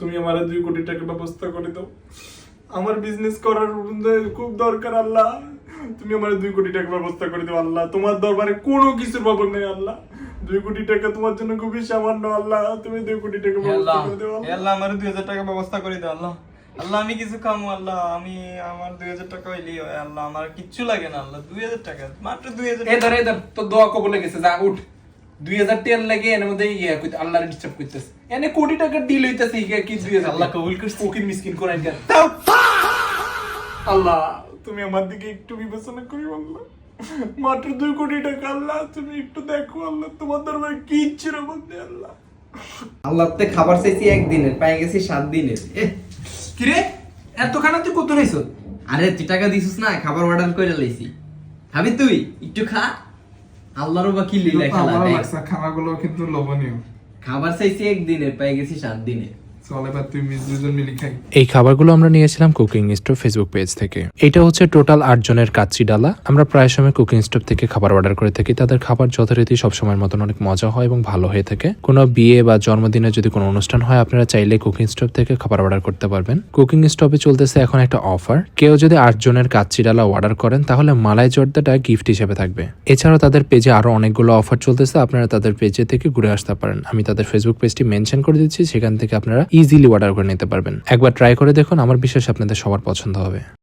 তুমি আমার 2 কোটি টাকা ব্যবস্থা করে দাও, আমার বিজনেস করার খুব দরকার আল্লাহ, তুমি আমার 2 কোটি টাকা ব্যবস্থা করে দাও আল্লাহ, তোমার দরবারে কোনো কিছুর পাবো নেই আল্লাহ, 2 কোটি টাকা তোমার জন্য খুবই সামান্য আল্লাহ, তুমি 2 কোটি টাকা ব্যবস্থা করে দাও আল্লাহ, আমার 2000 টাকা ব্যবস্থা করে দাও আল্লাহ। আল্লাহ আমি কিছু খামু আল্লাহ, আমি আমার 2000 টাকা হইলেই হয় আল্লাহ, আমার কিচ্ছু লাগে না আল্লাহ, 2000 টাকা মাত্র 2000 এই ধর তো দোয়া কবুল গেছে, যা উঠ। 2000 টেল লাগে এর মধ্যে আল্লাহর ডিস্টার্ব করতেছে, এনে কোটি টাকা ডিল হইতাছে কি 2000 আল্লাহ কবুল করছে। ফকির মিসকিন করাই দেন আল্লাহ, তুমি আমার দিকে একটু বিবেচনা করি আল্লাহ, মাত্র 2 কোটি টাকা আল্লাহ, তুমি একটু দেখো আল্লাহ, তোমার দরবারে কি ইচ্ছে রে বন্ধে আল্লাহ। আল্লাহতে খাবার চাইছি একদিনের, পাই গেছি 7 দিনের। কি রে এত খানা তুই কত রইছ? আরে তুই টাকা দিছিস না, খাবার অর্ডার করে লইছি, খাবি তুই একটু খা। আল্লাহর বা কি লীলা খেলা দেখ। খানাগুলো কিন্তু লোভনীয়, খাবার চাইছি একদিনের, পাই গেছি 7 দিনের। চলে বা তুই দুজন মিলে খাই। এই খাবারগুলো আমরা নিয়েছিলাম কুকিং স্টোভ ফেসবুক পেজ থেকে। এটা হচ্ছে টোটাল 8 জনের কাচ্চি ডালা। আমরা প্রায় সময় কুকিং স্টোভ থেকে খাবার অর্ডার করে থাকি। তাদের খাবার যথারীতি সবসময়ের মতন অনেক মজা হয় এবং ভালো হয়ে থাকে। কোনো বিয়ে বা জন্মদিনে যদি কোনো অনুষ্ঠান হয়, আপনারা চাইলে কুকিং স্টোভ থেকে খাবার অর্ডার করতে পারবেন। কুকিং স্টোভে চলতেছে এখন একটা অফার, কেউ যদি 8 জনের কাচ্চি ডালা অর্ডার করেন তাহলে মালাই জর্দাটা গিফট হিসেবে থাকবে। এছাড়াও তাদের পেজে আরো অনেকগুলো অফার চলতেছে, আপনারা তাদের পেজে থেকে ঘুরে আসতে পারেন। আমি তাদের ফেসবুক পেজটি মেনশন করে দিচ্ছি, সেখান থেকে আপনারা ইজিলি অর্ডার করে নিতে পারবেন। একবার ট্রাই করে দেখুন, আমার বিশ্বাস আপনাদের সবার পছন্দ হবে।